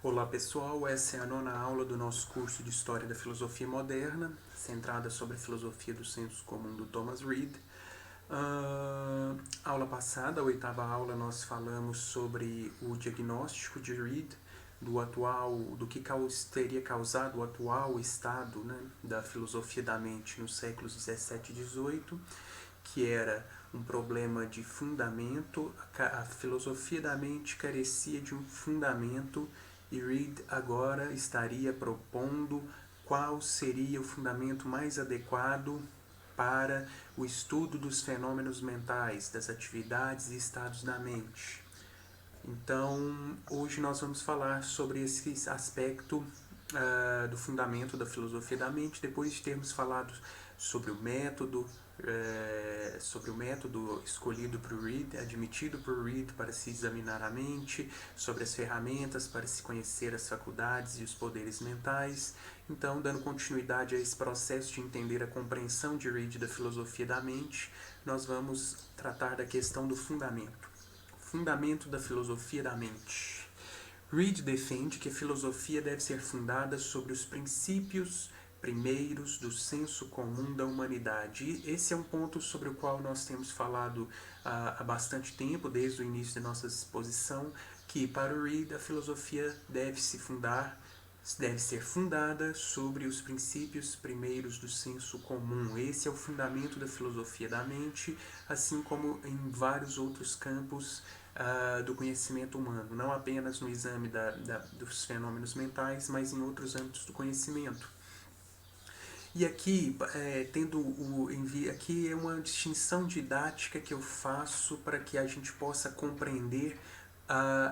Olá pessoal, essa é a 9ª aula do nosso curso de História da Filosofia Moderna, centrada sobre a filosofia do senso comum do Thomas Reid. Aula passada, a 8ª aula, nós falamos sobre o diagnóstico de Reid do que teria causado o atual estado, né, da filosofia da mente nos séculos 17 e 18, que era um problema de fundamento. A filosofia da mente carecia de um fundamento e Reid agora estaria propondo qual seria o fundamento mais adequado para o estudo dos fenômenos mentais, das atividades e estados da mente. Então, hoje nós vamos falar sobre esse aspecto do fundamento da filosofia da mente, depois de termos falado sobre o método escolhido por Reid, admitido por Reid para se examinar a mente, sobre as ferramentas para se conhecer as faculdades e os poderes mentais. Então, dando continuidade a esse processo de entender a compreensão de Reid da filosofia da mente, nós vamos tratar da questão do fundamento. Fundamento da filosofia da mente. Reid defende que a filosofia deve ser fundada sobre os princípios primeiros do senso comum da humanidade. E esse é um ponto sobre o qual nós temos falado há bastante tempo, desde o início da nossa exposição, que para o Reid a filosofia deve ser fundada sobre os princípios primeiros do senso comum. Esse é o fundamento da filosofia da mente, assim como em vários outros campos do conhecimento humano, não apenas no exame dos fenômenos mentais, mas em outros âmbitos do conhecimento. E aqui, aqui é uma distinção didática que eu faço para que a gente possa compreender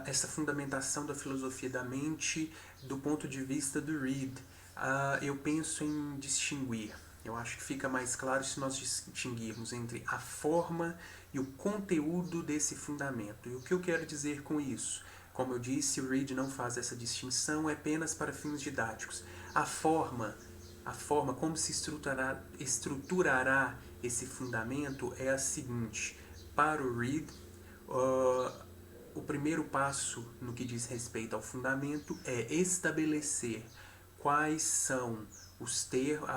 essa fundamentação da filosofia da mente do ponto de vista do Reid. Eu penso em distinguir. Eu acho que fica mais claro se nós distinguirmos entre a forma e o conteúdo desse fundamento. E o que eu quero dizer com isso? Como eu disse, o Reid não faz essa distinção, é apenas para fins didáticos. A forma como se estruturará esse fundamento é a seguinte. Para o Reid, o primeiro passo no que diz respeito ao fundamento é estabelecer quais são os termos,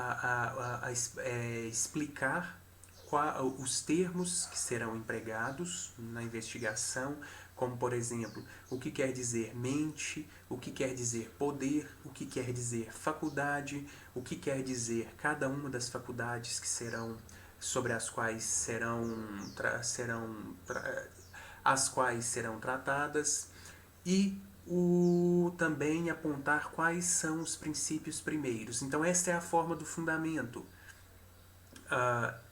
explicar os termos que serão empregados na investigação, como por exemplo, o que quer dizer mente, o que quer dizer poder, o que quer dizer faculdade, o que quer dizer cada uma das faculdades que serão sobre as quais serão tratadas, e também apontar quais são os princípios primeiros. Então esta é a forma do fundamento.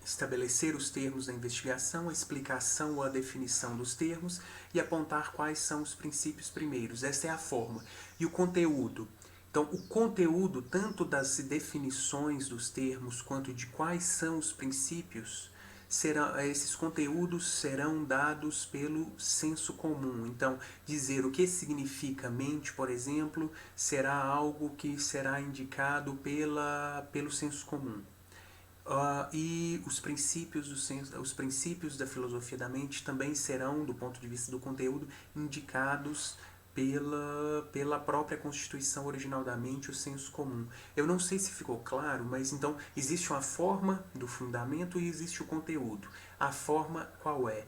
Estabelecer os termos da investigação, a explicação ou a definição dos termos e apontar quais são os princípios primeiros. Essa é a forma. E o conteúdo? Então, o conteúdo, tanto das definições dos termos quanto de quais são os princípios, esses conteúdos serão dados pelo senso comum. Então, dizer o que significa mente, por exemplo, será algo que será indicado pelo senso comum. E os princípios da filosofia da mente também serão, do ponto de vista do conteúdo, indicados pela própria constituição original da mente, o senso comum. Eu não sei se ficou claro, mas então existe uma forma do fundamento e existe o conteúdo. A forma qual é?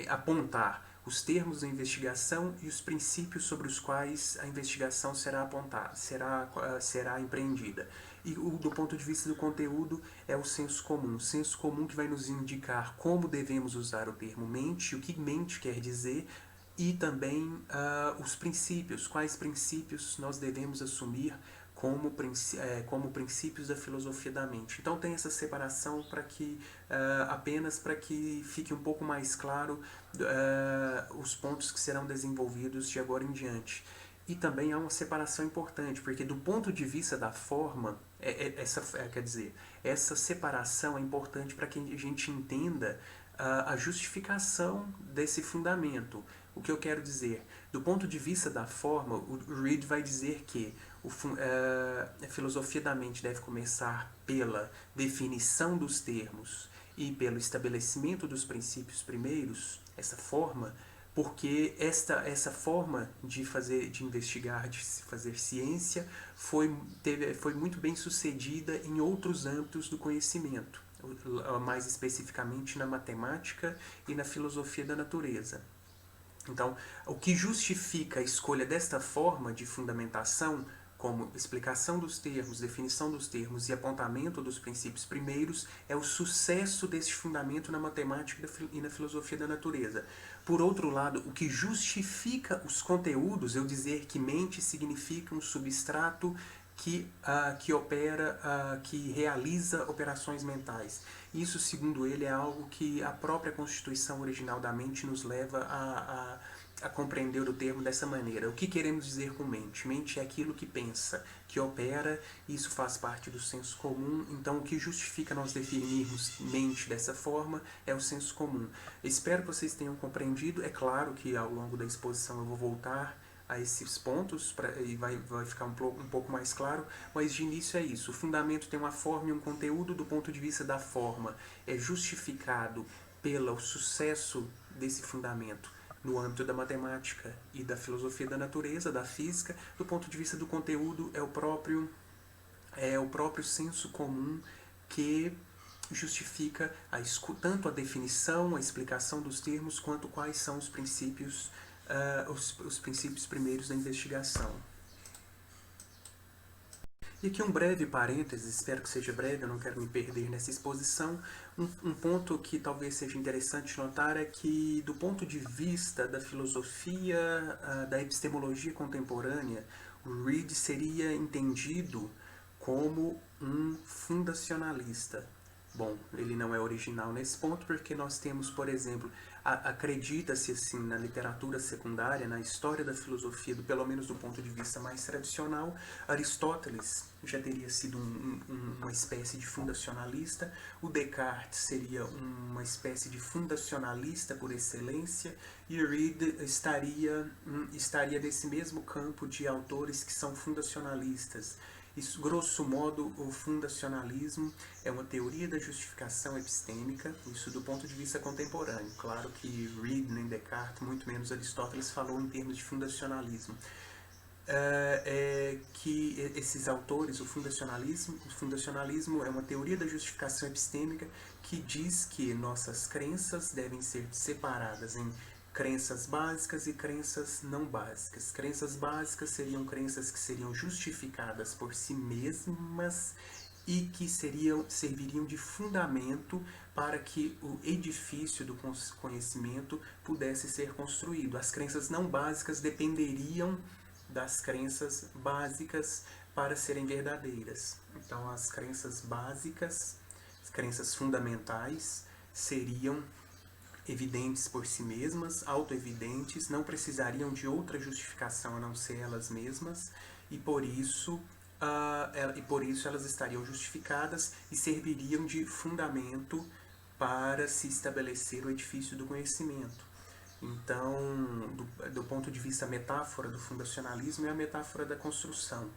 Apontar os termos da investigação e os princípios sobre os quais a investigação será apontada, será empreendida. E do ponto de vista do conteúdo é o senso comum. O senso comum que vai nos indicar como devemos usar o termo mente, o que mente quer dizer, e também os princípios, quais princípios nós devemos assumir como princípios da filosofia da mente. Então tem essa separação apenas para que fique um pouco mais claro os pontos que serão desenvolvidos de agora em diante. E também há uma separação importante, porque do ponto de vista da forma, essa separação é importante para que a gente entenda a justificação desse fundamento. O que eu quero dizer? Do ponto de vista da forma, o Reid vai dizer que a filosofia da mente deve começar pela definição dos termos e pelo estabelecimento dos princípios primeiros, essa forma, porque essa forma de investigar, de fazer ciência, foi muito bem sucedida em outros âmbitos do conhecimento, mais especificamente na matemática e na filosofia da natureza. Então, o que justifica a escolha desta forma de fundamentação, como explicação dos termos, definição dos termos e apontamento dos princípios primeiros, é o sucesso deste fundamento na matemática e na filosofia da natureza. Por outro lado, o que justifica os conteúdos, eu dizer que mente significa um substrato que opera, que realiza operações mentais. Isso, segundo ele, é algo que a própria constituição original da mente nos leva a compreender o termo dessa maneira. O que queremos dizer com mente? Mente é aquilo que pensa, que opera, isso faz parte do senso comum. Então, o que justifica nós definirmos mente dessa forma é o senso comum. Espero que vocês tenham compreendido. É claro que ao longo da exposição eu vou voltar a esses pontos e vai ficar um pouco mais claro, mas de início é isso. O fundamento tem uma forma e um conteúdo. Do ponto de vista da forma, é justificado pelo sucesso desse fundamento no âmbito da matemática e da filosofia da natureza, da física. Do ponto de vista do conteúdo, é o próprio senso comum que justifica tanto a definição, a explicação dos termos, quanto quais são os princípios os princípios primeiros da investigação. E aqui um breve parênteses, espero que seja breve, eu não quero me perder nessa exposição. Um ponto que talvez seja interessante notar é que, do ponto de vista da filosofia, da epistemologia contemporânea, o Reid seria entendido como um fundacionalista. Bom, ele não é original nesse ponto porque nós temos, por exemplo, acredita-se assim na literatura secundária, na história da filosofia, pelo menos do ponto de vista mais tradicional, Aristóteles já teria sido uma espécie de fundacionalista, o Descartes seria uma espécie de fundacionalista por excelência, e Reid estaria nesse mesmo campo de autores que são fundacionalistas. Isso, grosso modo, o fundacionalismo é uma teoria da justificação epistêmica, isso do ponto de vista contemporâneo. Claro que Reid, nem Descartes, muito menos Aristóteles, falou em termos de fundacionalismo. Que esses autores, o fundacionalismo é uma teoria da justificação epistêmica que diz que nossas crenças devem ser separadas em crenças básicas e crenças não básicas. Crenças básicas seriam crenças que seriam justificadas por si mesmas e que serviriam de fundamento para que o edifício do conhecimento pudesse ser construído. As crenças não básicas dependeriam das crenças básicas para serem verdadeiras. Então, as crenças básicas, as crenças fundamentais, seriam evidentes por si mesmas, autoevidentes, não precisariam de outra justificação a não ser elas mesmas, e por isso elas estariam justificadas e serviriam de fundamento para se estabelecer o edifício do conhecimento. Então, do ponto de vista metáfora do fundacionalismo, é a metáfora da construção.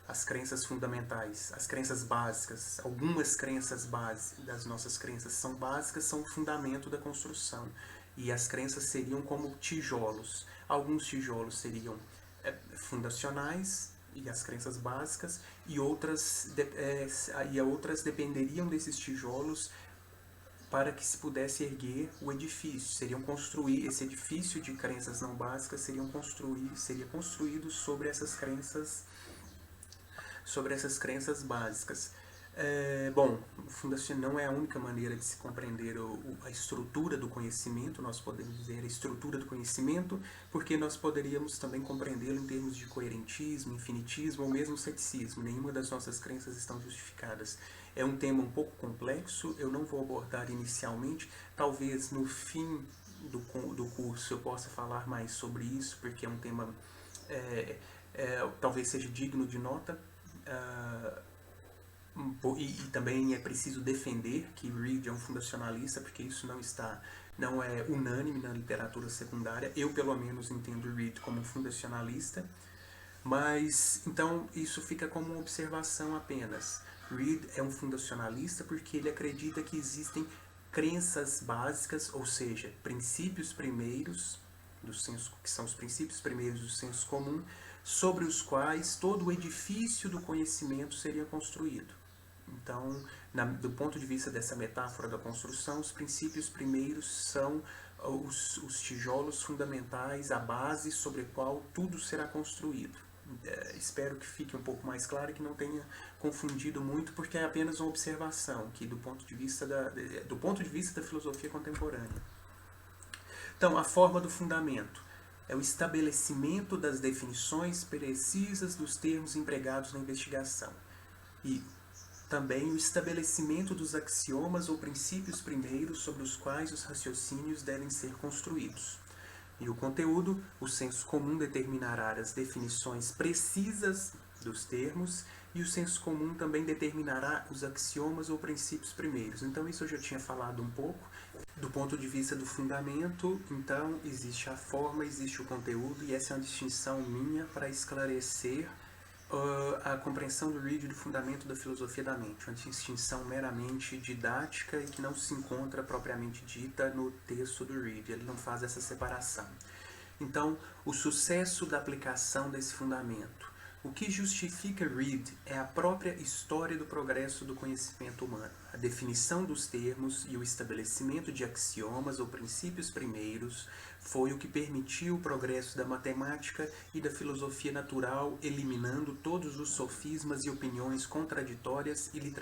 As crenças fundamentais, as crenças básicas, algumas crenças básicas das nossas crenças são básicas, são o fundamento da construção. E as crenças seriam como tijolos. Alguns tijolos seriam fundacionais, e as crenças básicas, e outras dependeriam desses tijolos para que se pudesse erguer o edifício. Esse edifício de crenças não básicas seria construído sobre essas crenças básicas. Bom, fundação não é a única maneira de se compreender a estrutura do conhecimento, nós podemos dizer a estrutura do conhecimento, porque nós poderíamos também compreendê-lo em termos de coerentismo, infinitismo ou mesmo ceticismo. Nenhuma das nossas crenças estão justificadas. É um tema um pouco complexo, eu não vou abordar inicialmente, talvez no fim do curso eu possa falar mais sobre isso, porque é um tema talvez seja digno de nota. E também é preciso defender que Reid é um fundacionalista, porque isso não é unânime na literatura secundária. Eu, pelo menos, entendo Reid como um fundacionalista, mas então isso fica como uma observação apenas. Reid é um fundacionalista porque ele acredita que existem crenças básicas, ou seja, princípios primeiros que são os princípios primeiros do senso comum, sobre os quais todo o edifício do conhecimento seria construído. Então, do ponto de vista dessa metáfora da construção, os princípios primeiros são os tijolos fundamentais, a base sobre a qual tudo será construído. Espero que fique um pouco mais claro e que não tenha confundido muito, porque é apenas uma observação que do ponto de vista da filosofia contemporânea. Então, a forma do fundamento é o estabelecimento das definições precisas dos termos empregados na investigação e também o estabelecimento dos axiomas ou princípios primeiros sobre os quais os raciocínios devem ser construídos. E o conteúdo, o senso comum determinará as definições precisas dos termos e o senso comum também determinará os axiomas ou princípios primeiros. Então isso eu já tinha falado um pouco. Do ponto de vista do fundamento, então existe a forma, existe o conteúdo, e essa é uma distinção minha para esclarecer a compreensão do Reid do fundamento da filosofia da mente, uma distinção meramente didática e que não se encontra propriamente dita no texto do Reid, ele não faz essa separação. Então, o sucesso da aplicação desse fundamento. O que justifica Reid é a própria história do progresso do conhecimento humano, a definição dos termos e o estabelecimento de axiomas ou princípios primeiros foi o que permitiu o progresso da matemática e da filosofia natural, eliminando todos os sofismas e opiniões contraditórias e lhes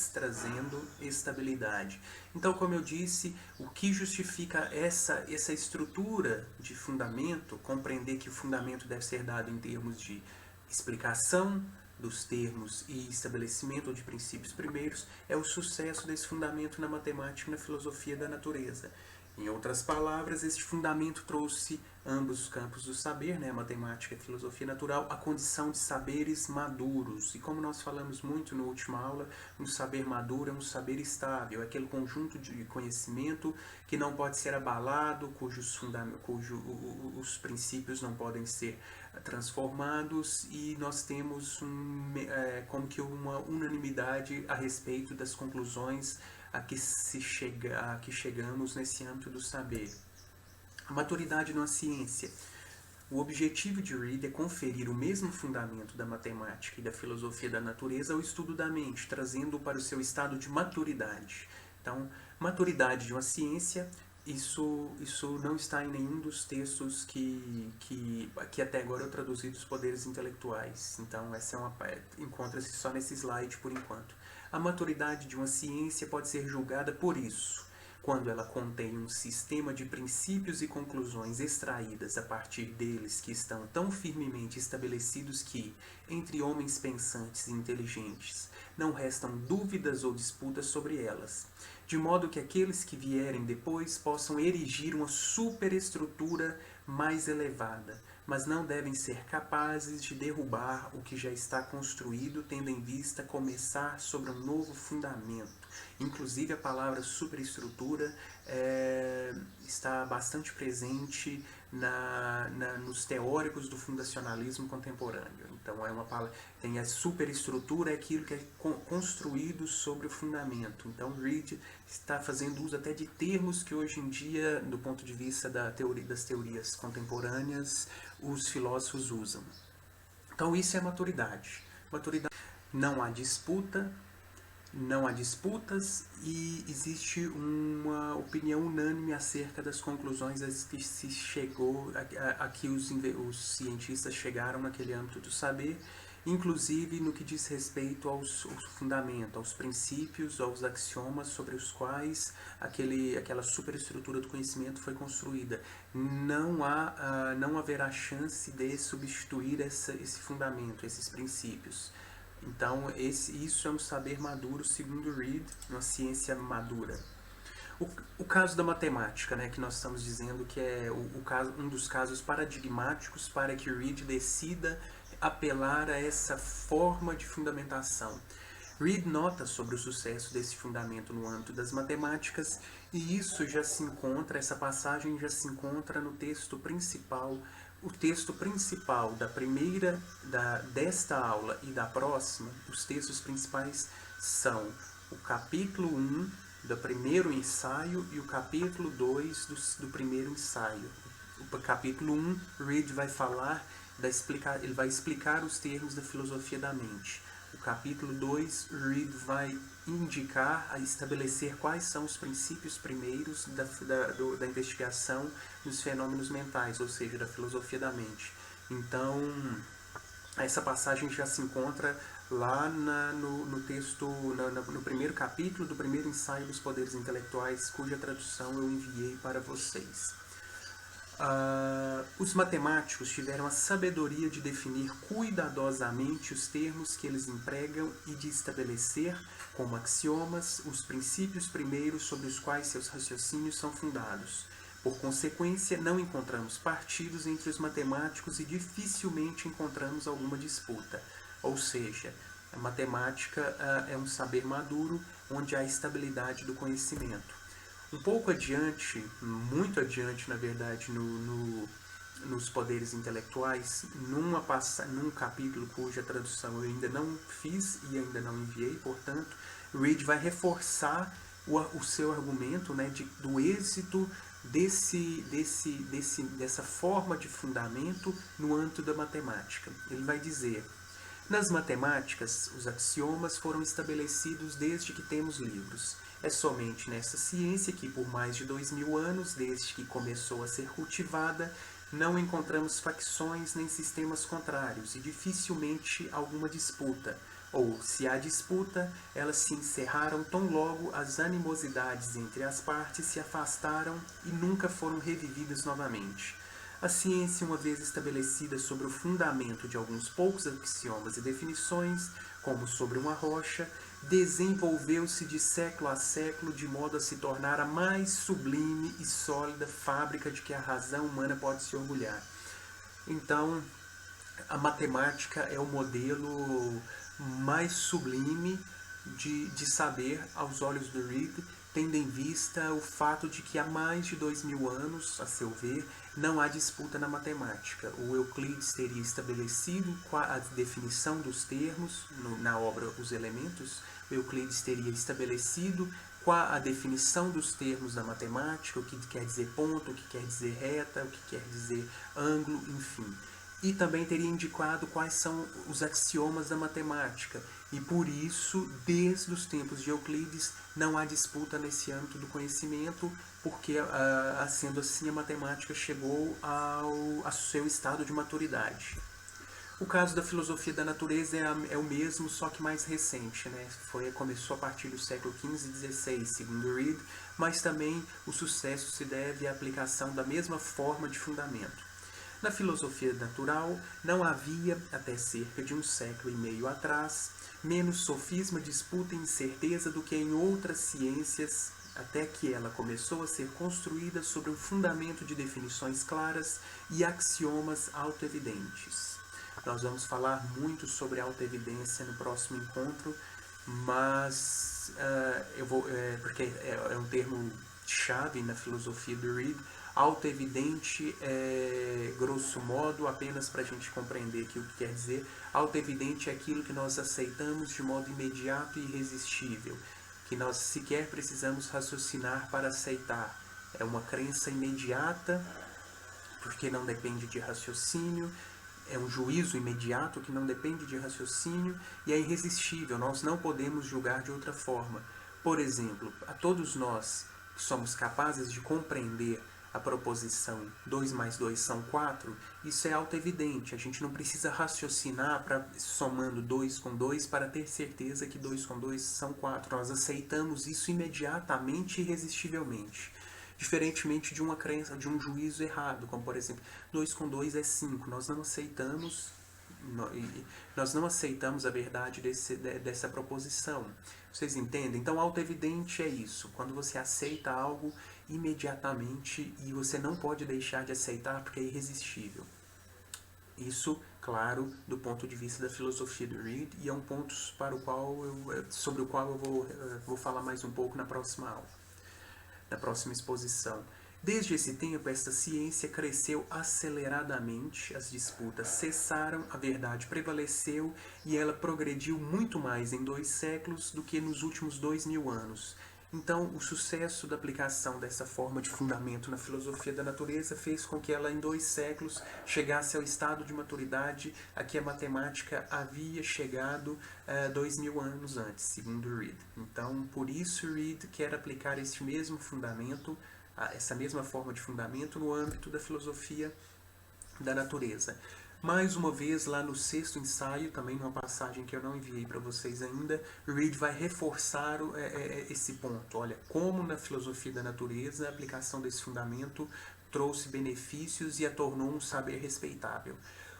trazendo estabilidade. Então, como eu disse, o que justifica essa estrutura de fundamento, compreender que o fundamento deve ser dado em termos de explicação dos termos e estabelecimento de princípios primeiros, é o sucesso desse fundamento na matemática e na filosofia da natureza. Em outras palavras, este fundamento trouxe ambos os campos do saber, a matemática e a filosofia natural, a condição de saberes maduros. E como nós falamos muito na última aula, um saber maduro é um saber estável, é aquele conjunto de conhecimento que não pode ser abalado, cujos os princípios não podem ser transformados, e nós temos como que uma unanimidade a respeito das conclusões a que chegamos nesse âmbito do saber. A maturidade numa ciência. O objetivo de Reid é conferir o mesmo fundamento da matemática e da filosofia da natureza ao estudo da mente, trazendo-o para o seu estado de maturidade. Então, maturidade de uma ciência, isso não está em nenhum dos textos que até agora eu traduzi dos poderes intelectuais. Então, encontra-se só nesse slide por enquanto. A maturidade de uma ciência pode ser julgada por isso, quando ela contém um sistema de princípios e conclusões extraídas a partir deles que estão tão firmemente estabelecidos que, entre homens pensantes e inteligentes, não restam dúvidas ou disputas sobre elas, de modo que aqueles que vierem depois possam erigir uma superestrutura mais elevada, mas não devem ser capazes de derrubar o que já está construído, tendo em vista começar sobre um novo fundamento. Inclusive, a palavra superestrutura está bastante presente nos teóricos do fundacionalismo contemporâneo. Então, tem a superestrutura, é aquilo que é construído sobre o fundamento. Então, Reid está fazendo uso até de termos que hoje em dia, do ponto de vista das teorias contemporâneas, os filósofos usam. Então, isso é maturidade. Não há disputas e existe uma opinião unânime acerca das conclusões a que se chegou, a que os cientistas chegaram naquele âmbito do saber, inclusive no que diz respeito aos fundamentos, aos princípios, aos axiomas sobre os quais aquela superestrutura do conhecimento foi construída. Não haverá chance de substituir esse fundamento, esses princípios. Então, isso é um saber maduro, segundo Reid, uma ciência madura. O caso da matemática, que nós estamos dizendo que é um dos casos paradigmáticos para que Reid decida apelar a essa forma de fundamentação. Reid nota sobre o sucesso desse fundamento no âmbito das matemáticas, e essa passagem já se encontra no texto principal. O texto principal desta aula e da próxima, os textos principais são o capítulo 1 do primeiro ensaio e o capítulo 2 do primeiro ensaio. capítulo 1, Reid vai falar, ele vai explicar os termos da filosofia da mente. O capítulo 2, Reid vai estabelecer quais são os princípios primeiros da investigação dos fenômenos mentais, ou seja, da filosofia da mente. Então, essa passagem já se encontra lá no texto, no primeiro capítulo do primeiro ensaio dos poderes intelectuais, cuja tradução eu enviei para vocês. Os matemáticos tiveram a sabedoria de definir cuidadosamente os termos que eles empregam e de estabelecer, como axiomas, os princípios primeiros sobre os quais seus raciocínios são fundados. Por consequência, não encontramos partidos entre os matemáticos e dificilmente encontramos alguma disputa. Ou seja, a matemática é um saber maduro onde há estabilidade do conhecimento. Um pouco adiante, muito adiante, na verdade, nos poderes intelectuais, num capítulo cuja tradução eu ainda não fiz e ainda não enviei, portanto, Reid vai reforçar o seu argumento, né, do êxito dessa forma de fundamento no âmbito da matemática. Ele vai dizer: nas matemáticas, os axiomas foram estabelecidos desde que temos livros. É somente nessa ciência que, por mais de 2000 anos, desde que começou a ser cultivada, não encontramos facções nem sistemas contrários e dificilmente alguma disputa. Ou, se há disputa, elas se encerraram tão logo as animosidades entre as partes se afastaram e nunca foram revividas novamente. A ciência, uma vez estabelecida sobre o fundamento de alguns poucos axiomas e definições, como sobre uma rocha, desenvolveu-se de século a século de modo a se tornar a mais sublime e sólida fábrica de que a razão humana pode se orgulhar. Então, a matemática é o modelo mais sublime de saber aos olhos do Reid, tendo em vista o fato de que há mais de 2000 anos, a seu ver, não há disputa na matemática. O Euclides teria estabelecido a definição dos termos na obra Os Elementos. O Euclides teria estabelecido a definição dos termos da matemática, o que quer dizer ponto, o que quer dizer reta, o que quer dizer ângulo, enfim. E também teria indicado quais são os axiomas da matemática. E por isso, desde os tempos de Euclides, não há disputa nesse âmbito do conhecimento, porque, sendo assim, a matemática chegou ao seu estado de maturidade. O caso da filosofia da natureza é o mesmo, só que mais recente, né? Começou a partir do século XV e XVI, segundo Reid, mas também o sucesso se deve à aplicação da mesma forma de fundamento. Na filosofia natural, não havia, até cerca de um século e meio atrás, menos sofisma, disputa e incerteza do que em outras ciências, até que ela começou a ser construída sobre um fundamento de definições claras e axiomas autoevidentes. Nós vamos falar muito sobre autoevidência no próximo encontro, mas porque é um termo chave na filosofia do Reid. Autoevidente é, grosso modo, apenas para a gente compreender aqui o que quer dizer, autoevidente é aquilo que nós aceitamos de modo imediato e irresistível, que nós sequer precisamos raciocinar para aceitar. É uma crença imediata, porque não depende de raciocínio, é um juízo imediato que não depende de raciocínio e é irresistível, nós não podemos julgar de outra forma. Por exemplo, a todos nós que somos capazes de compreender a proposição 2 mais 2 são 4, isso é autoevidente. A gente não precisa raciocinar somando 2 com 2 para ter certeza que 2 com 2 são 4. Nós aceitamos isso imediatamente e irresistivelmente. Diferentemente de uma crença, de um juízo errado, como por exemplo, 2 com 2 é 5. Nós não aceitamos a verdade dessa proposição. Vocês entendem? Então, autoevidente é isso. Quando você aceita algo imediatamente e você não pode deixar de aceitar porque é irresistível. Isso, claro, do ponto de vista da filosofia do Reid, e é um ponto sobre o qual eu vou falar mais um pouco na próxima aula, na próxima exposição. Desde esse tempo, esta ciência cresceu aceleradamente, as disputas cessaram, a verdade prevaleceu e ela progrediu muito mais em 2 séculos do que nos últimos 2000 anos. Então, o sucesso da aplicação dessa forma de fundamento na filosofia da natureza fez com que ela, em 2 séculos, chegasse ao estado de maturidade a que a matemática havia chegado 2000 anos antes, segundo Reid. Então, por isso, Reid quer aplicar este mesmo fundamento, essa mesma forma de fundamento, no âmbito da filosofia da natureza. Mais uma vez, lá no 6º ensaio, também numa passagem que eu não enviei para vocês ainda, Reid vai reforçar esse ponto. Olha, como na filosofia da natureza, a aplicação desse fundamento trouxe benefícios e a tornou um saber respeitável.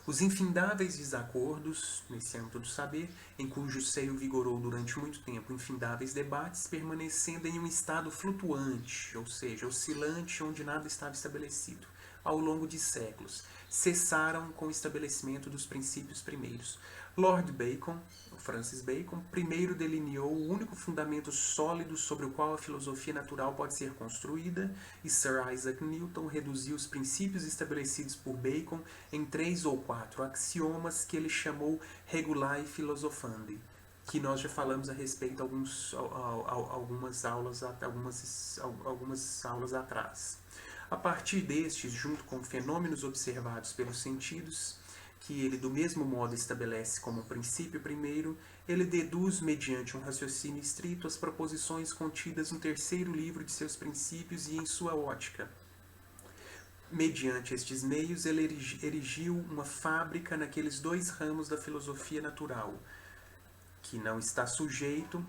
Os infindáveis desacordos, nesse âmbito do saber, em cujo seio vigorou durante muito tempo infindáveis debates, permanecendo em um estado flutuante, ou seja, oscilante, onde nada estava estabelecido, ao longo de séculos, cessaram com o estabelecimento dos princípios primeiros. Lord Bacon, Francis Bacon, primeiro delineou o único fundamento sólido sobre o qual a filosofia natural pode ser construída, e Sir Isaac Newton reduziu os princípios estabelecidos por Bacon em 3 ou 4 axiomas que ele chamou Regulae Philosophandi, que nós já falamos a respeito algumas aulas atrás. A partir destes, junto com fenômenos observados pelos sentidos, que ele do mesmo modo estabelece como princípio primeiro, ele deduz mediante um raciocínio estrito as proposições contidas no 3º livro de seus princípios e em sua ótica. Mediante estes meios, ele erigiu uma fábrica naqueles 2 ramos da filosofia natural, que não está sujeito.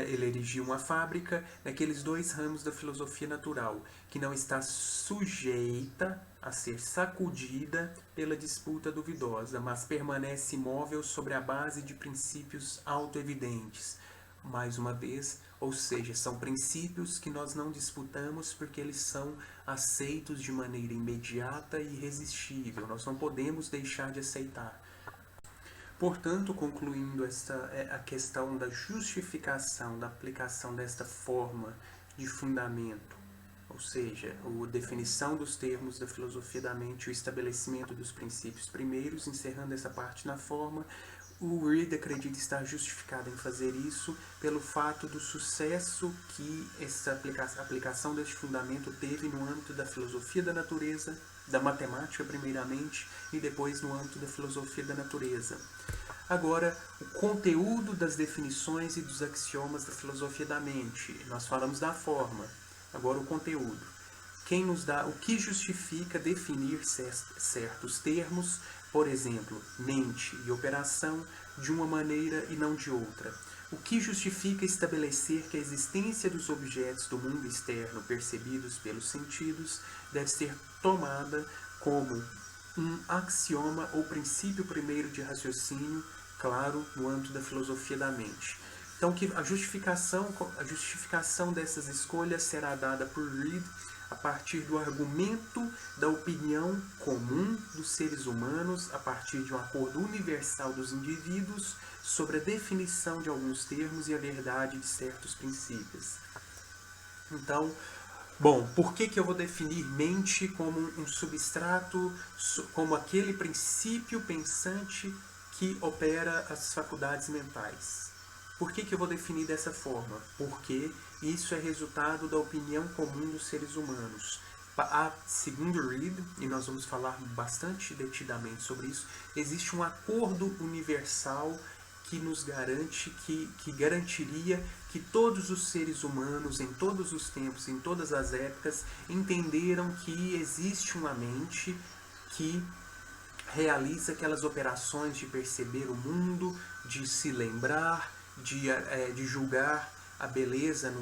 Ele erigiu uma fábrica naqueles 2 ramos da filosofia natural, que não está sujeita a ser sacudida pela disputa duvidosa, mas permanece imóvel sobre a base de princípios autoevidentes. Mais uma vez, ou seja, são princípios que nós não disputamos porque eles são aceitos de maneira imediata e irresistível. Nós não podemos deixar de aceitar. Portanto, concluindo a questão da justificação da aplicação desta forma de fundamento, ou seja, a definição dos termos da filosofia da mente e o estabelecimento dos princípios primeiros, encerrando essa parte na forma, o Reid acredita estar justificado em fazer isso pelo fato do sucesso que essa aplicação deste fundamento teve no âmbito da filosofia da natureza, da matemática primeiramente, e depois no âmbito da filosofia da natureza. Agora, o conteúdo das definições e dos axiomas da filosofia da mente. Nós falamos da forma, agora o conteúdo. O que justifica definir certos termos, por exemplo, mente e operação, de uma maneira e não de outra? O que justifica estabelecer que a existência dos objetos do mundo externo percebidos pelos sentidos deve ser tomada como um axioma ou princípio primeiro de raciocínio, claro, no âmbito da filosofia da mente. Então, que a justificação dessas escolhas será dada por Reid a partir do argumento da opinião comum dos seres humanos, a partir de um acordo universal dos indivíduos sobre a definição de alguns termos e a verdade de certos princípios. Então, por que eu vou definir mente como um substrato, como aquele princípio pensante que opera as faculdades mentais? Por que eu vou definir dessa forma? Porque isso é resultado da opinião comum dos seres humanos. Segundo Reid, e nós vamos falar bastante detidamente sobre isso, existe um acordo universal que nos garante, que garantiria que todos os seres humanos, em todos os tempos, em todas as épocas, entenderam que existe uma mente que realiza aquelas operações de perceber o mundo, de se lembrar, de julgar a beleza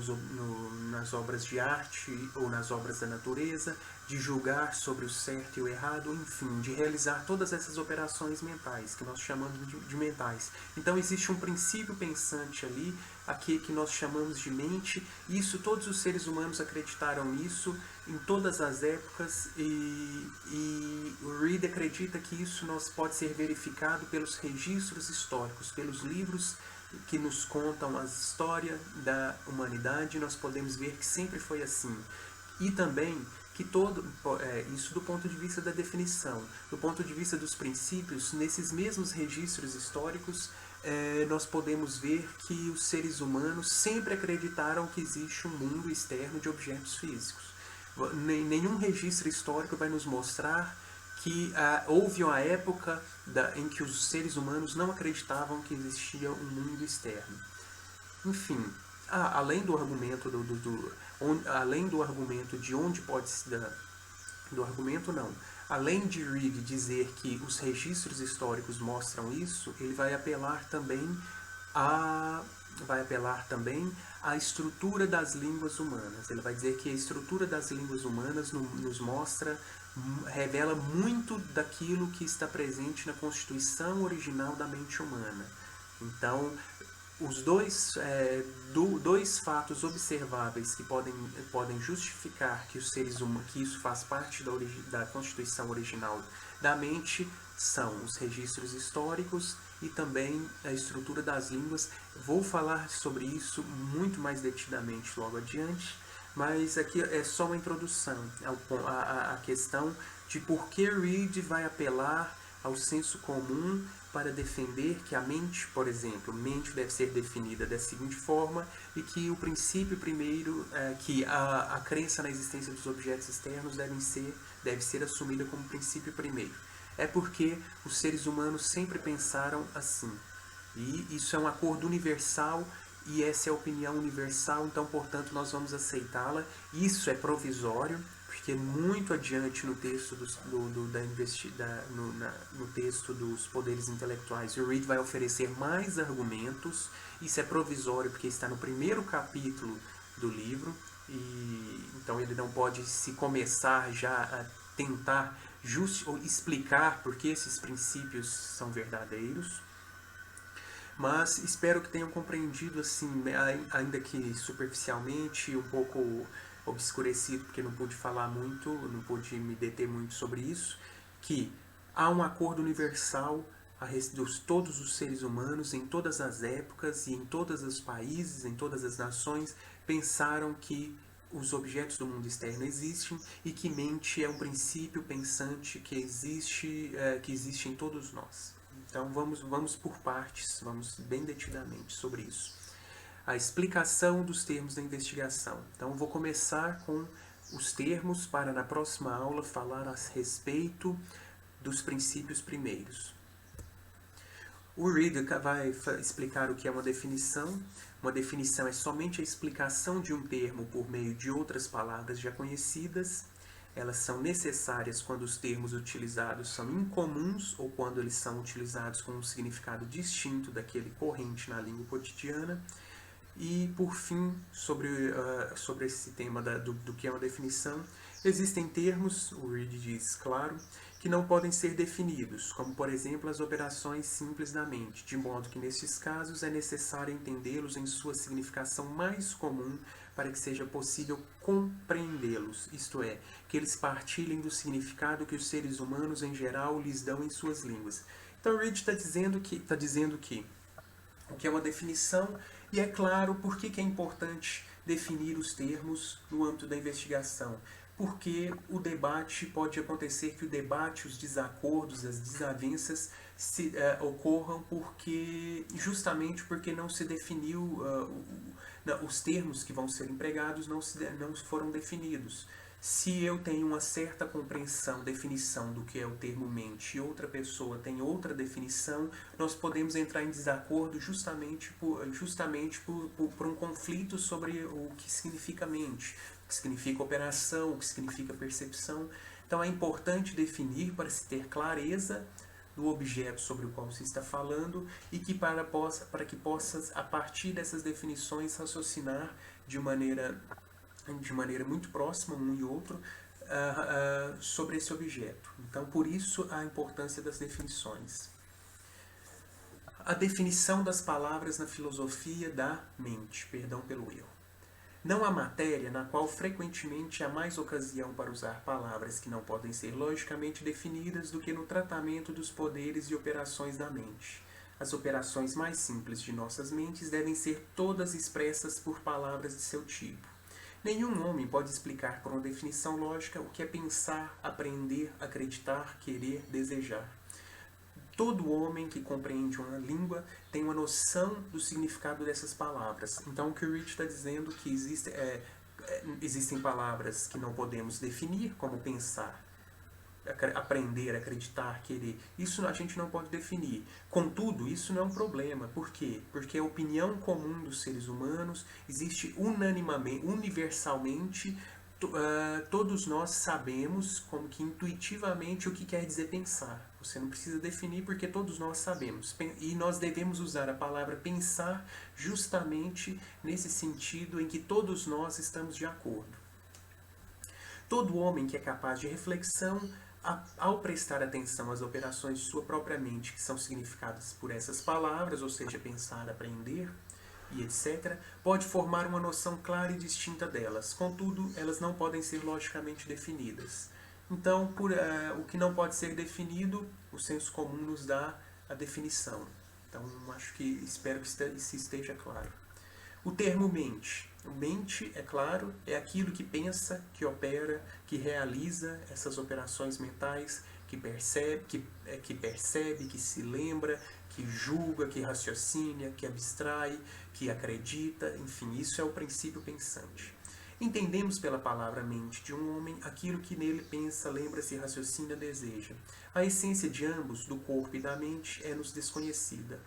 nas obras de arte ou nas obras da natureza, de julgar sobre o certo e o errado, enfim, de realizar todas essas operações mentais, que nós chamamos de mentais. Então existe um princípio pensante ali, aqui que nós chamamos de mente, e isso todos os seres humanos acreditaram nisso em todas as épocas, e o Reid acredita que isso pode ser verificado pelos registros históricos, pelos livros que nos contam a história da humanidade. Nós podemos ver que sempre foi assim. E também que isso do ponto de vista da definição, do ponto de vista dos princípios, nesses mesmos registros históricos, nós podemos ver que os seres humanos sempre acreditaram que existe um mundo externo de objetos físicos. Nenhum registro histórico vai nos mostrar que houve uma época em que os seres humanos não acreditavam que existia um mundo externo. Enfim, além do argumento além do argumento de onde pode se dar, do argumento não. Além de Reid dizer que os registros históricos mostram isso, ele vai apelar também à estrutura das línguas humanas. Ele vai dizer que a estrutura das línguas humanas nos revela muito daquilo que está presente na constituição original da mente humana. Então, os dois fatos observáveis que podem justificar que que isso faz parte da constituição original da mente são os registros históricos e também a estrutura das línguas. Vou falar sobre isso muito mais detidamente logo adiante, mas aqui é só uma introdução à questão de por que Reid vai apelar ao senso comum para defender que a mente, por exemplo, mente deve ser definida da seguinte forma e que o princípio primeiro, que a crença na existência dos objetos externos deve ser assumida como princípio primeiro. É porque os seres humanos sempre pensaram assim. E isso é um acordo universal e essa é a opinião universal, então, portanto, nós vamos aceitá-la. Isso é provisório, porque muito adiante no texto no texto dos poderes intelectuais, o Reid vai oferecer mais argumentos. Isso é provisório porque está no primeiro capítulo do livro, e então ele não pode se começar já a tentar ou explicar por que esses princípios são verdadeiros. Mas espero que tenham compreendido, assim, ainda que superficialmente, um pouco obscurecido, porque não pude falar muito, não pude me deter muito sobre isso, que há um acordo universal de todos os seres humanos, em todas as épocas e em todos os países, em todas as nações, pensaram que os objetos do mundo externo existem e que mente é um princípio pensante que existe em todos nós. Então vamos por partes, vamos bem detidamente sobre isso. A explicação dos termos da investigação. Então vou começar com os termos para na próxima aula falar a respeito dos princípios primeiros. O Reid vai explicar o que é uma definição. Uma definição é somente a explicação de um termo por meio de outras palavras já conhecidas. Elas são necessárias quando os termos utilizados são incomuns ou quando eles são utilizados com um significado distinto daquele corrente na língua cotidiana. E, por fim, sobre esse tema do que é uma definição, existem termos, o Reid diz, claro, que não podem ser definidos, como, por exemplo, as operações simples da mente, de modo que, nesses casos, é necessário entendê-los em sua significação mais comum para que seja possível compreendê-los, isto é, que eles partilhem do significado que os seres humanos, em geral, lhes dão em suas línguas. Então, Reid está dizendo que o que é uma definição, e é claro por que é importante definir os termos no âmbito da investigação. Porque o debate pode acontecer que o debate, os desacordos, as desavenças ocorram justamente porque não se definiu, os termos que vão ser empregados não foram definidos. Se eu tenho uma certa definição do que é o termo mente e outra pessoa tem outra definição, nós podemos entrar em desacordo justamente por um conflito sobre o que significa mente, o que significa operação, o que significa percepção. Então é importante definir para se ter clareza do objeto sobre o qual se está falando e que para que possas, a partir dessas definições, raciocinar de maneira muito próxima um e outro sobre esse objeto. Então, por isso, a importância das definições. A definição das palavras na filosofia da mente, perdão pelo erro. Não há matéria na qual frequentemente há mais ocasião para usar palavras que não podem ser logicamente definidas do que no tratamento dos poderes e operações da mente. As operações mais simples de nossas mentes devem ser todas expressas por palavras de seu tipo. Nenhum homem pode explicar por uma definição lógica o que é pensar, aprender, acreditar, querer, desejar. Todo homem que compreende uma língua tem uma noção do significado dessas palavras. Então, o que o Reid está dizendo é que existem palavras que não podemos definir, como pensar, aprender, acreditar, querer. Isso a gente não pode definir. Contudo, isso não é um problema. Por quê? Porque a opinião comum dos seres humanos existe universalmente. Todos nós sabemos, como que intuitivamente, o que quer dizer pensar. Você não precisa definir porque todos nós sabemos. E nós devemos usar a palavra pensar justamente nesse sentido em que todos nós estamos de acordo. Todo homem que é capaz de reflexão, ao prestar atenção às operações de sua própria mente, que são significadas por essas palavras, ou seja, pensar, aprender e etc., pode formar uma noção clara e distinta delas. Contudo, elas não podem ser logicamente definidas. Então, o que não pode ser definido, o senso comum nos dá a definição. Então, espero que isso esteja claro. O termo mente. Mente, é claro, é aquilo que pensa, que opera, que realiza essas operações mentais, que percebe, que se lembra, que julga, que raciocina, que abstrai, que acredita, enfim, isso é o princípio pensante. Entendemos pela palavra mente de um homem aquilo que nele pensa, lembra-se, raciocina, deseja. A essência de ambos, do corpo e da mente, é-nos desconhecida.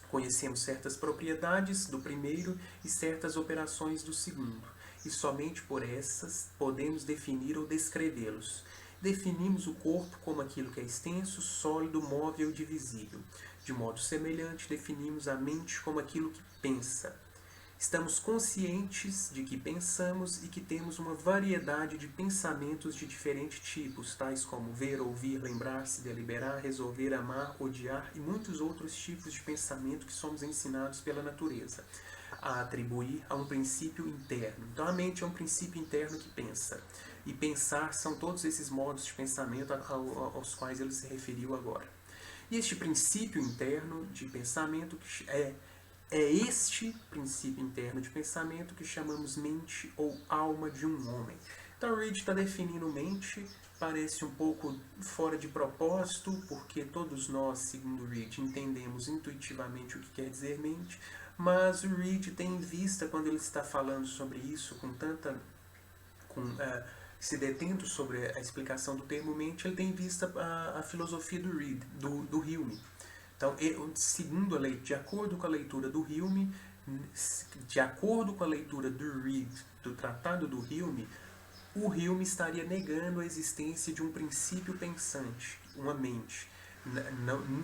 Conhecemos certas propriedades do primeiro e certas operações do segundo, e somente por essas podemos definir ou descrevê-los. Definimos o corpo como aquilo que é extenso, sólido, móvel e divisível. De modo semelhante, definimos a mente como aquilo que pensa. Estamos conscientes de que pensamos e que temos uma variedade de pensamentos de diferentes tipos, tais como ver, ouvir, lembrar-se, deliberar, resolver, amar, odiar e muitos outros tipos de pensamento que somos ensinados pela natureza a atribuir a um princípio interno. Então a mente é um princípio interno que pensa. E pensar são todos esses modos de pensamento aos quais ele se referiu agora. E este princípio interno de pensamento é este princípio interno de pensamento que chamamos mente ou alma de um homem. Então, Reid está definindo mente, parece um pouco fora de propósito, porque todos nós, segundo Reid, entendemos intuitivamente o que quer dizer mente, mas o Reid tem em vista, quando ele está falando sobre isso, se detendo sobre a explicação do termo mente, ele tem em vista a filosofia do Reid, do Hume. Então, de acordo com a leitura do Hume, de acordo com a leitura do Reid, do Tratado do Hume, o Hume estaria negando a existência de um princípio pensante, uma mente.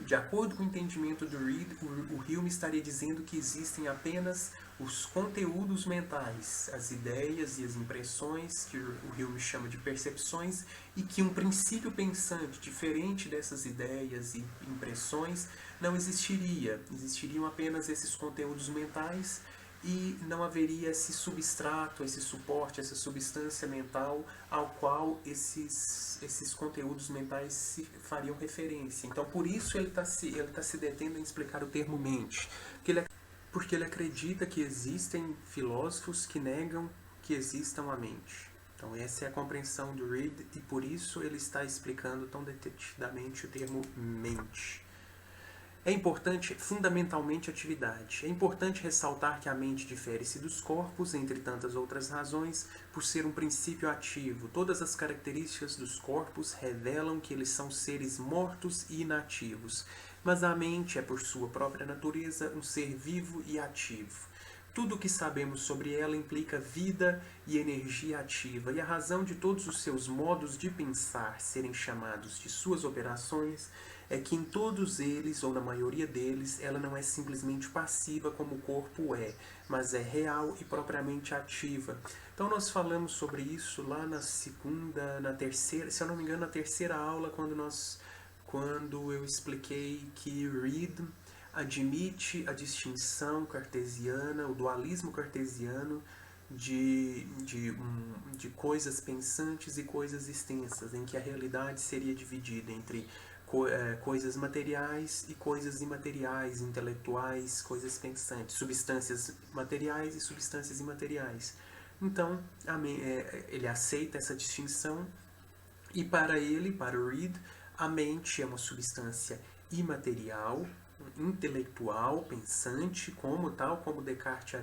De acordo com o entendimento do Reid, o Hume estaria dizendo que existem apenas os conteúdos mentais, as ideias e as impressões, que o Hume chama de percepções, e que um princípio pensante diferente dessas ideias e impressões não existiria. Existiriam apenas esses conteúdos mentais e não haveria esse substrato, esse suporte, essa substância mental ao qual esses conteúdos mentais se fariam referência. Então, por isso ele está se detendo em explicar o termo mente, porque ele acredita que existem filósofos que negam que existam a mente. Então, essa é a compreensão do Reid e por isso ele está explicando tão detidamente o termo mente. É importante, fundamentalmente, a atividade. É importante ressaltar que a mente difere-se dos corpos, entre tantas outras razões, por ser um princípio ativo. Todas as características dos corpos revelam que eles são seres mortos e inativos, mas a mente é, por sua própria natureza, um ser vivo e ativo. Tudo o que sabemos sobre ela implica vida e energia ativa, e a razão de todos os seus modos de pensar serem chamados de suas operações é que em todos eles, ou na maioria deles, ela não é simplesmente passiva como o corpo é, mas é real e propriamente ativa. Então nós falamos sobre isso lá na terceira, se eu não me engano, na terceira aula, quando eu expliquei que Reid admite a distinção cartesiana, o dualismo cartesiano de coisas pensantes e coisas extensas, em que a realidade seria dividida entre coisas materiais e coisas imateriais, intelectuais, coisas pensantes, substâncias materiais e substâncias imateriais. Então, ele aceita essa distinção e para o Reid, a mente é uma substância imaterial, intelectual, pensante, como Descartes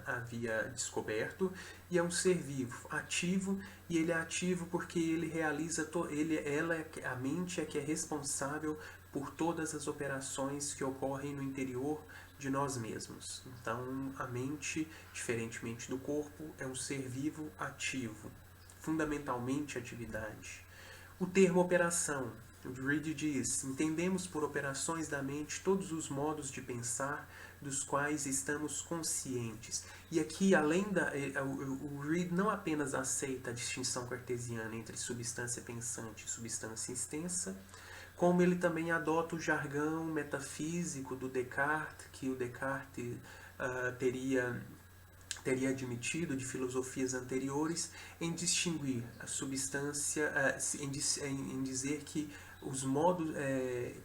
havia descoberto, e é um ser vivo, ativo, e ele é ativo porque ele realiza, a mente é que é responsável por todas as operações que ocorrem no interior de nós mesmos. Então, a mente, diferentemente do corpo, é um ser vivo ativo, fundamentalmente atividade. O termo operação. Reed diz: entendemos por operações da mente todos os modos de pensar dos quais estamos conscientes. E aqui, o Reed não apenas aceita a distinção cartesiana entre substância pensante e substância extensa, como ele também adota o jargão metafísico do Descartes, que o Descartes teria admitido de filosofias anteriores, em distinguir a substância, em dizer que os modos,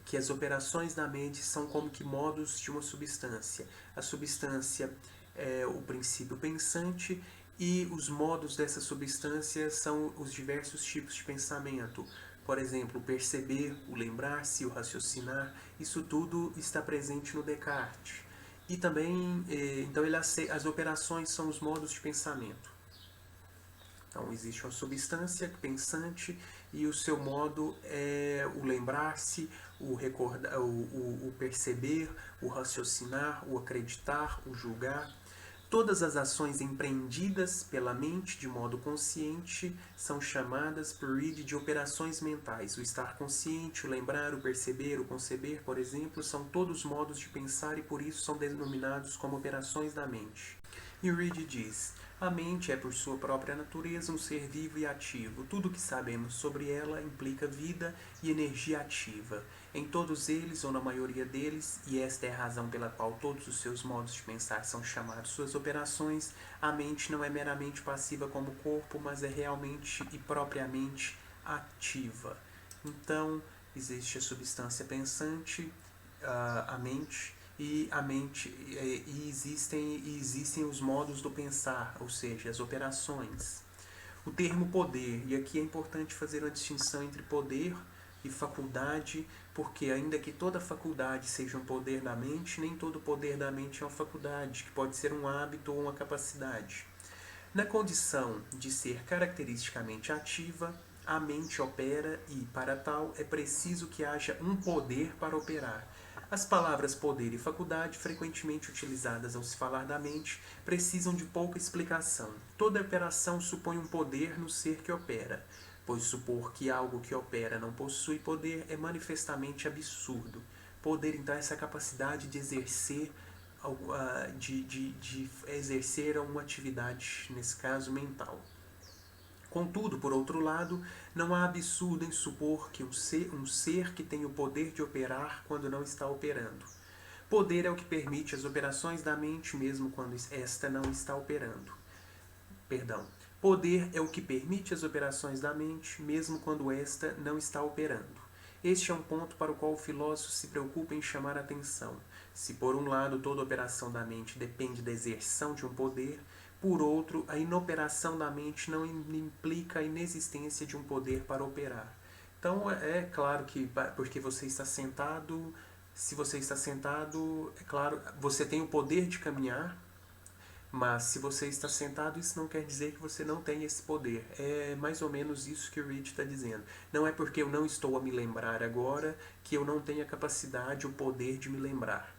que as operações da mente são como que modos de uma substância. A substância é o princípio pensante e os modos dessa substância são os diversos tipos de pensamento. Por exemplo, o perceber, o lembrar-se, o raciocinar, isso tudo está presente no Descartes. E também, então as operações são os modos de pensamento. Então, existe uma substância pensante e o seu modo é o lembrar-se, o recordar, o perceber, o raciocinar, o acreditar, o julgar. Todas as ações empreendidas pela mente de modo consciente são chamadas por Reed de operações mentais. O estar consciente, o lembrar, o perceber, o conceber, por exemplo, são todos modos de pensar e por isso são denominados como operações da mente. E Reed diz: a mente é, por sua própria natureza, um ser vivo e ativo. Tudo o que sabemos sobre ela implica vida e energia ativa. Em todos eles, ou na maioria deles, e esta é a razão pela qual todos os seus modos de pensar são chamados suas operações, a mente não é meramente passiva como o corpo, mas é realmente e propriamente ativa. Então, existe a substância pensante, a mente, e existem os modos do pensar, ou seja, as operações. O termo poder, e aqui é importante fazer uma distinção entre poder e faculdade, porque ainda que toda faculdade seja um poder da mente, nem todo poder da mente é uma faculdade, que pode ser um hábito ou uma capacidade. Na condição de ser caracteristicamente ativa, a mente opera e, para tal, é preciso que haja um poder para operar. As palavras poder e faculdade, frequentemente utilizadas ao se falar da mente, precisam de pouca explicação. Toda operação supõe um poder no ser que opera, pois supor que algo que opera não possui poder é manifestamente absurdo. Poder, então, é essa capacidade de exercer exercer uma atividade, nesse caso, mental. Contudo, por outro lado, não há absurdo em supor que um ser que tem o poder de operar quando não está operando. Poder é o que permite as operações da mente mesmo quando esta não está operando. Poder é o que permite as operações da mente mesmo quando esta não está operando. Este é um ponto para o qual o filósofo se preocupa em chamar a atenção. Se por um lado toda operação da mente depende da exerção de um poder, por outro, a inoperação da mente não implica a inexistência de um poder para operar. Então, é claro que porque você está sentado, se você está sentado, é claro, você tem o poder de caminhar, mas se você está sentado, isso não quer dizer que você não tem esse poder. É mais ou menos isso que o Reed está dizendo. Não é porque eu não estou a me lembrar agora que eu não tenho a capacidade, o poder de me lembrar.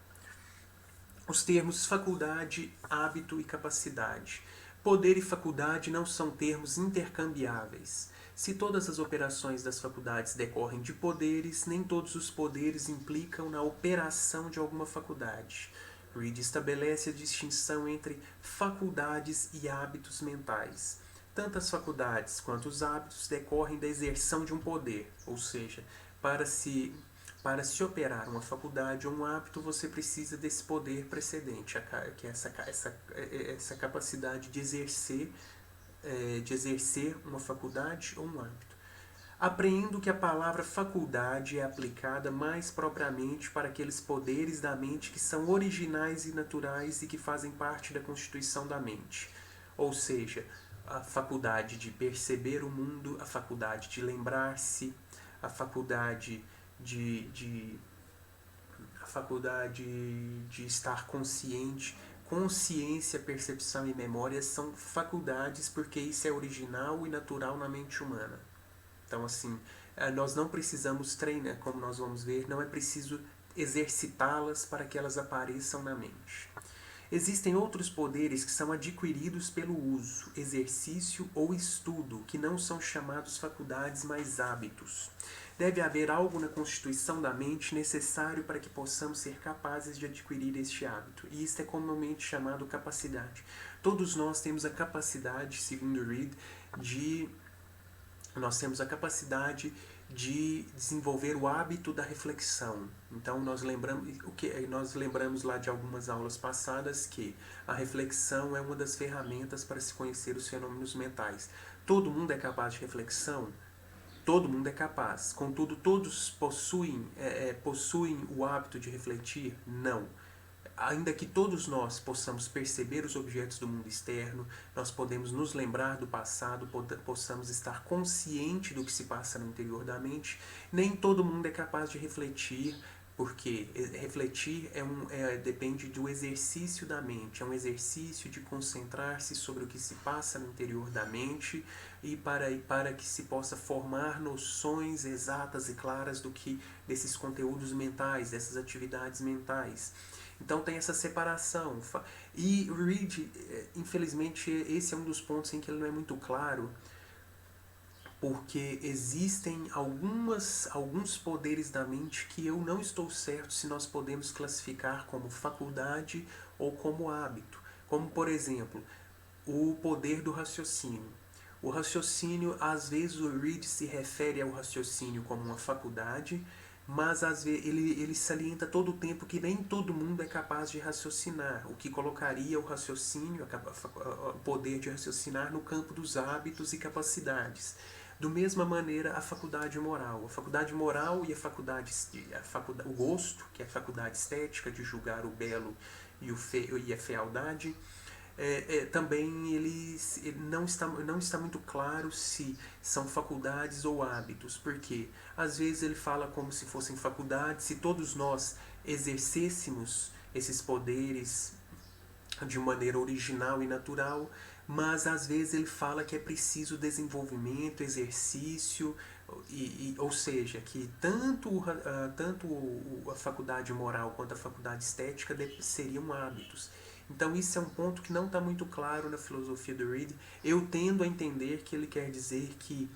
Os termos faculdade, hábito e capacidade. Poder e faculdade não são termos intercambiáveis. Se todas as operações das faculdades decorrem de poderes, nem todos os poderes implicam na operação de alguma faculdade. Reed estabelece a distinção entre faculdades e hábitos mentais. Tanto as faculdades quanto os hábitos decorrem da exerção de um poder, ou seja, para se operar uma faculdade ou um hábito, você precisa desse poder precedente, que é essa capacidade de exercer uma faculdade ou um hábito. Apreendo que a palavra faculdade é aplicada mais propriamente para aqueles poderes da mente que são originais e naturais e que fazem parte da constituição da mente. Ou seja, a faculdade de perceber o mundo, a faculdade de lembrar-se, a faculdade a faculdade de estar consciente. Consciência, percepção e memória são faculdades porque isso é original e natural na mente humana. Então, assim, nós não precisamos treinar, como nós vamos ver, não é preciso exercitá-las para que elas apareçam na mente. Existem outros poderes que são adquiridos pelo uso, exercício ou estudo, que não são chamados faculdades, mas hábitos. Deve haver algo na constituição da mente necessário para que possamos ser capazes de adquirir este hábito, e isto é comumente chamado capacidade. Todos nós temos a capacidade, segundo Reid, nós temos a capacidade de desenvolver o hábito da reflexão. Então nós lembramos lá de algumas aulas passadas que a reflexão é uma das ferramentas para se conhecer os fenômenos mentais. Todo mundo é capaz de reflexão? Todo mundo é capaz. Contudo, todos possuem o hábito de refletir? Não. Ainda que todos nós possamos perceber os objetos do mundo externo, nós podemos nos lembrar do passado, possamos estar consciente do que se passa no interior da mente, nem todo mundo é capaz de refletir, porque refletir depende do exercício da mente, é um exercício de concentrar-se sobre o que se passa no interior da mente e para que se possa formar noções exatas e claras desses conteúdos mentais, dessas atividades mentais. Então tem essa separação. E Reid, infelizmente, esse é um dos pontos em que ele não é muito claro, porque existem alguns poderes da mente que eu não estou certo se nós podemos classificar como faculdade ou como hábito. Como, por exemplo, o poder do raciocínio. O raciocínio, às vezes o Reid se refere ao raciocínio como uma faculdade, mas às vezes ele salienta todo o tempo que nem todo mundo é capaz de raciocinar, o que colocaria o raciocínio, o poder de raciocinar no campo dos hábitos e capacidades. Do mesma maneira, a faculdade moral. A faculdade moral e o gosto, que é a faculdade estética de julgar o belo e a fealdade, também ele não está muito claro se são faculdades ou hábitos, porque às vezes ele fala como se fossem faculdades, se todos nós exercêssemos esses poderes de maneira original e natural, mas às vezes ele fala que é preciso desenvolvimento, exercício, ou seja, que tanto a faculdade moral quanto a faculdade estética seriam hábitos. Então isso é um ponto que não está muito claro na filosofia do Reid. Eu tendo a entender que ele quer dizer que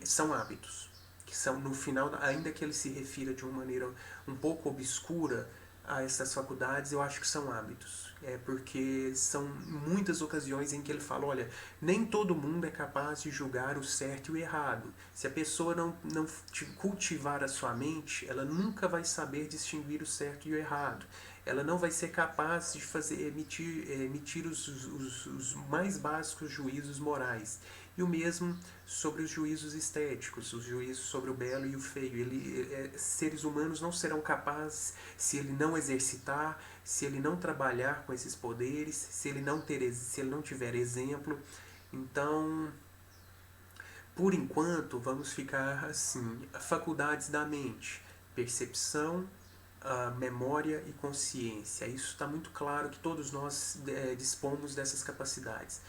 são hábitos, que são no final, ainda que ele se refira de uma maneira um pouco obscura a essas faculdades, eu acho que são hábitos. Porque são muitas ocasiões em que ele fala, olha, nem todo mundo é capaz de julgar o certo e o errado. Se a pessoa não cultivar a sua mente, ela nunca vai saber distinguir o certo e o errado. Ela não vai ser capaz de emitir os mais básicos juízos morais. E o mesmo sobre os juízos estéticos, os juízos sobre o belo e o feio. Seres humanos não serão capazes, se ele não exercitar, se ele não trabalhar com esses poderes, se ele não tiver exemplo. Então, por enquanto, vamos ficar assim: faculdades da mente, percepção, memória e consciência. Isso está muito claro que todos nós dispomos dessas capacidades.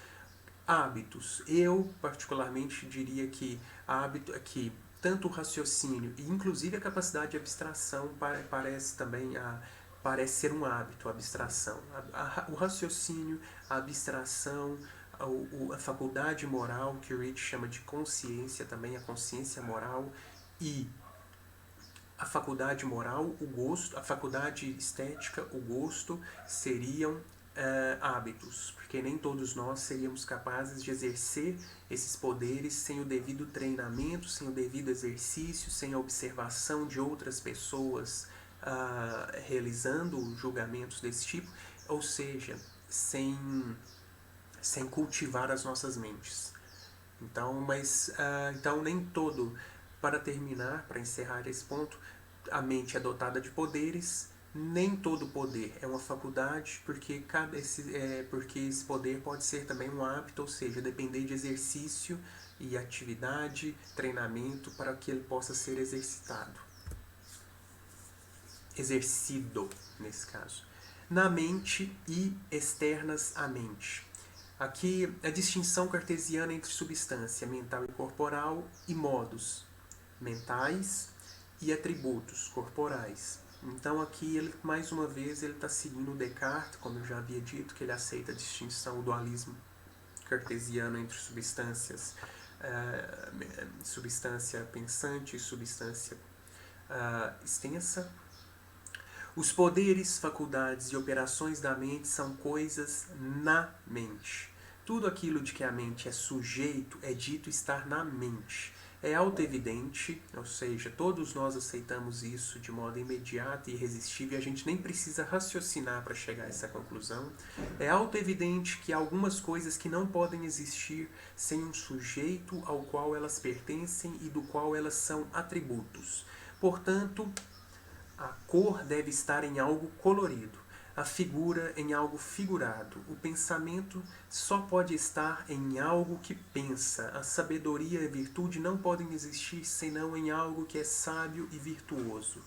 Hábitos. Eu, particularmente, diria que tanto o raciocínio e inclusive a capacidade de abstração parece ser um hábito, a abstração. O raciocínio, a abstração, a faculdade moral, que o Reid chama de consciência também, a consciência moral, e a faculdade moral, o gosto, a faculdade estética, o gosto, seriam hábitos, porque nem todos nós seríamos capazes de exercer esses poderes sem o devido treinamento, sem o devido exercício, sem a observação de outras pessoas realizando julgamentos desse tipo, ou seja, sem cultivar as nossas mentes. Então, então nem todo, para terminar, para encerrar esse ponto, a mente é dotada de poderes. Nem todo poder é uma faculdade, porque esse poder pode ser também um hábito, ou seja, depender de exercício e atividade, treinamento para que ele possa ser exercitado. exercido, nesse caso. Na mente e externas à mente. Aqui a distinção cartesiana entre substância mental e corporal e modos mentais e atributos corporais. Então aqui ele, mais uma vez, ele está seguindo o Descartes, como eu já havia dito, que ele aceita a distinção, o dualismo cartesiano entre substância pensante e substância extensa. Os poderes, faculdades e operações da mente são coisas na mente. Tudo aquilo de que a mente é sujeito é dito estar na mente. É autoevidente, ou seja, todos nós aceitamos isso de modo imediato e irresistível, e a gente nem precisa raciocinar para chegar a essa conclusão. É autoevidente que há algumas coisas que não podem existir sem um sujeito ao qual elas pertencem e do qual elas são atributos. Portanto, a cor deve estar em algo colorido, a figura em algo figurado. O pensamento só pode estar em algo que pensa. A sabedoria e a virtude não podem existir senão em algo que é sábio e virtuoso.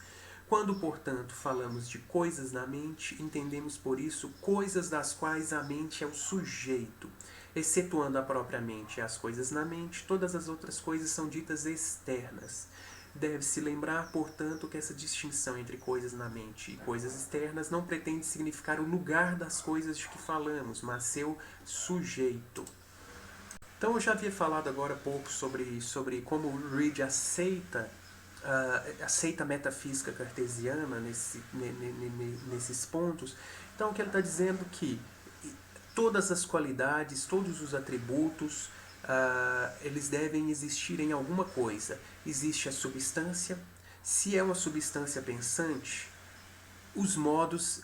Quando, portanto, falamos de coisas na mente, entendemos por isso coisas das quais a mente é o sujeito. Excetuando a própria mente e as coisas na mente, todas as outras coisas são ditas externas. Deve-se lembrar, portanto, que essa distinção entre coisas na mente e coisas externas não pretende significar o lugar das coisas de que falamos, mas seu sujeito. Então eu já havia falado agora há pouco sobre como Reid aceita a metafísica cartesiana nesses pontos. Então o que ele está dizendo é que todas as qualidades, todos os atributos, eles devem existir em alguma coisa. Existe a substância. Se é uma substância pensante, os modos,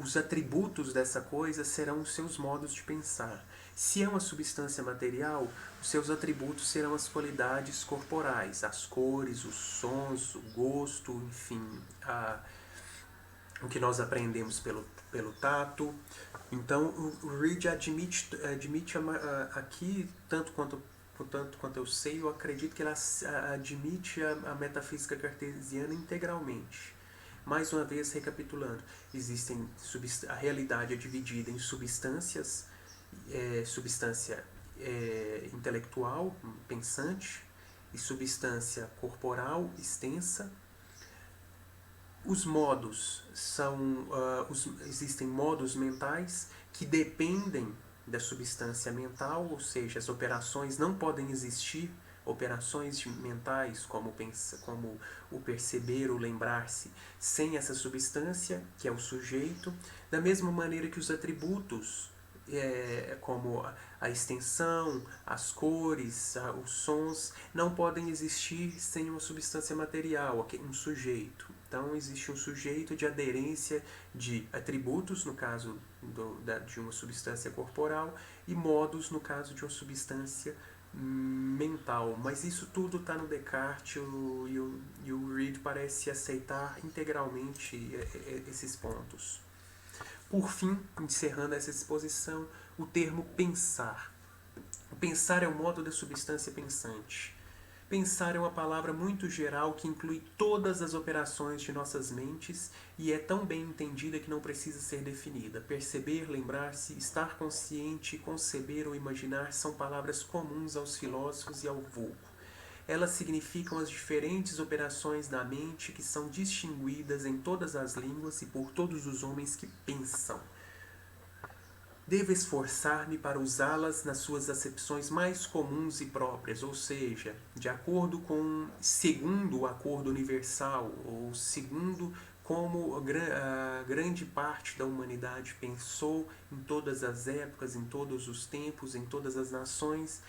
os atributos dessa coisa serão os seus modos de pensar. Se é uma substância material, os seus atributos serão as qualidades corporais, as cores, os sons, o gosto, enfim, o que nós aprendemos pelo tato. Então, o Reid admite aqui, tanto quanto eu sei, eu acredito que ele admite a metafísica cartesiana integralmente. Mais uma vez, recapitulando, a realidade é dividida em substâncias, substância intelectual, pensante, e substância corporal, extensa. Os modos existem modos mentais que dependem da substância mental, ou seja, as operações não podem existir, operações mentais como o perceber, o lembrar-se, sem essa substância, que é o sujeito, da mesma maneira que os atributos, como a extensão, as cores, os sons, não podem existir sem uma substância material, um sujeito. Então, existe um sujeito de aderência de atributos, no caso de uma substância corporal, e modos, no caso de uma substância mental. Mas isso tudo está no Descartes e o Reid parece aceitar integralmente esses pontos. Por fim, encerrando essa exposição, o termo pensar. O pensar é o modo da substância pensante. Pensar é uma palavra muito geral que inclui todas as operações de nossas mentes e é tão bem entendida que não precisa ser definida. Perceber, lembrar-se, estar consciente, conceber ou imaginar são palavras comuns aos filósofos e ao vulgo. Elas significam as diferentes operações da mente que são distinguidas em todas as línguas e por todos os homens que pensam. Devo esforçar-me para usá-las nas suas acepções mais comuns e próprias, ou seja, segundo o acordo universal, ou segundo como a grande parte da humanidade pensou em todas as épocas, em todos os tempos, em todas as nações.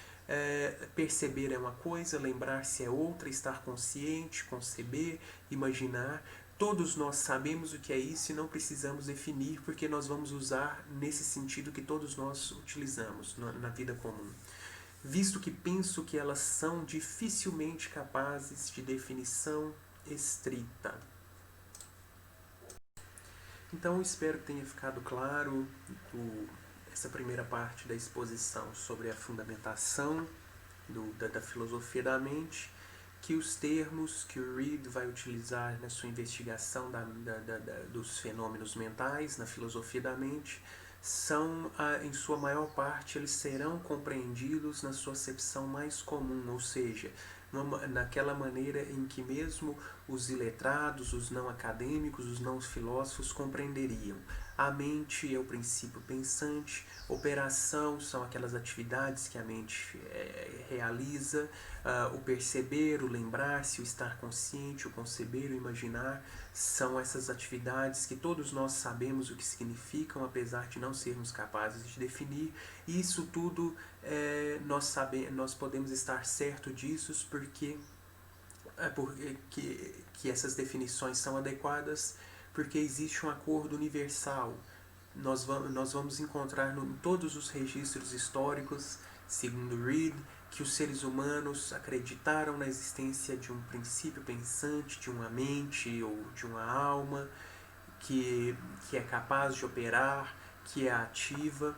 Perceber é uma coisa, lembrar-se é outra, estar consciente, conceber, imaginar. Todos nós sabemos o que é isso e não precisamos definir, porque nós vamos usar nesse sentido que todos nós utilizamos na vida comum. Visto que penso que elas são dificilmente capazes de definição estrita. Então, espero que tenha ficado claro essa primeira parte da exposição sobre a fundamentação da filosofia da mente. que os termos que o Reid vai utilizar na sua investigação dos fenômenos mentais, na filosofia da mente, são, em sua maior parte, eles serão compreendidos na sua acepção mais comum, ou seja, naquela maneira em que mesmo os iletrados, os não acadêmicos, os não filósofos compreenderiam. A mente é o princípio pensante, operação são aquelas atividades que a mente realiza, o perceber, o lembrar-se, o estar consciente, o conceber, o imaginar, são essas atividades que todos nós sabemos o que significam, apesar de não sermos capazes de definir. E isso tudo nós podemos estar certo disso porque que essas definições são adequadas, porque existe um acordo universal. Nós vamos encontrar em todos os registros históricos, segundo Reid, que os seres humanos acreditaram na existência de um princípio pensante, de uma mente ou de uma alma que é capaz de operar, que é ativa,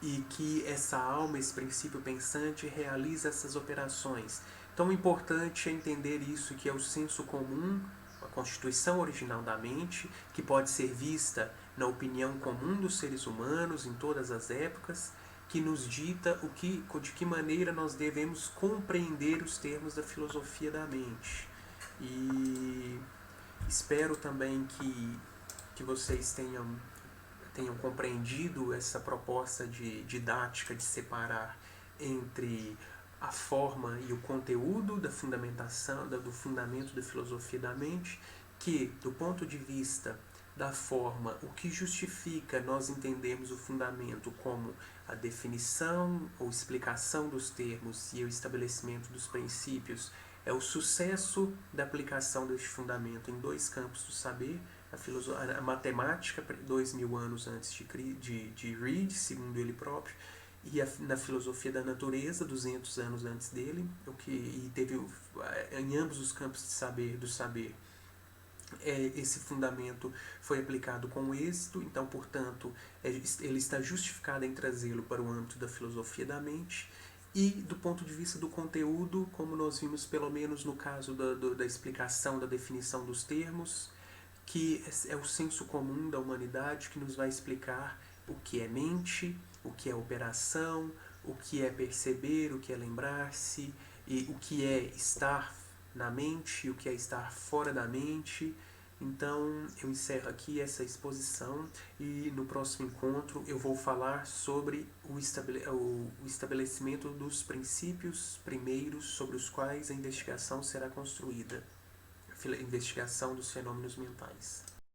e que essa alma, esse princípio pensante, realiza essas operações. Então, o importante é entender isso, que é o senso comum, a constituição original da mente, que pode ser vista na opinião comum dos seres humanos em todas as épocas, que nos dita de que maneira nós devemos compreender os termos da filosofia da mente. E espero também que vocês tenham compreendido essa proposta didática de separar entre a forma e o conteúdo da fundamentação, do fundamento da filosofia da mente, que, do ponto de vista da forma, o que justifica nós entendemos o fundamento como a definição ou explicação dos termos e o estabelecimento dos princípios, é o sucesso da aplicação deste fundamento em dois campos do saber, a matemática, 2000 anos antes de Reid, segundo ele próprio, e na filosofia da natureza, 200 anos antes dele, e teve em ambos os campos do saber, esse fundamento foi aplicado com êxito, então, portanto, ele está justificado em trazê-lo para o âmbito da filosofia da mente. E do ponto de vista do conteúdo, como nós vimos pelo menos no caso da explicação, da definição dos termos, que é o senso comum da humanidade que nos vai explicar o que é mente, o que é operação, o que é perceber, o que é lembrar-se, e o que é estar na mente, o que é estar fora da mente. Então, eu encerro aqui essa exposição e no próximo encontro eu vou falar sobre o estabelecimento dos princípios primeiros sobre os quais a investigação será construída. A investigação dos fenômenos mentais.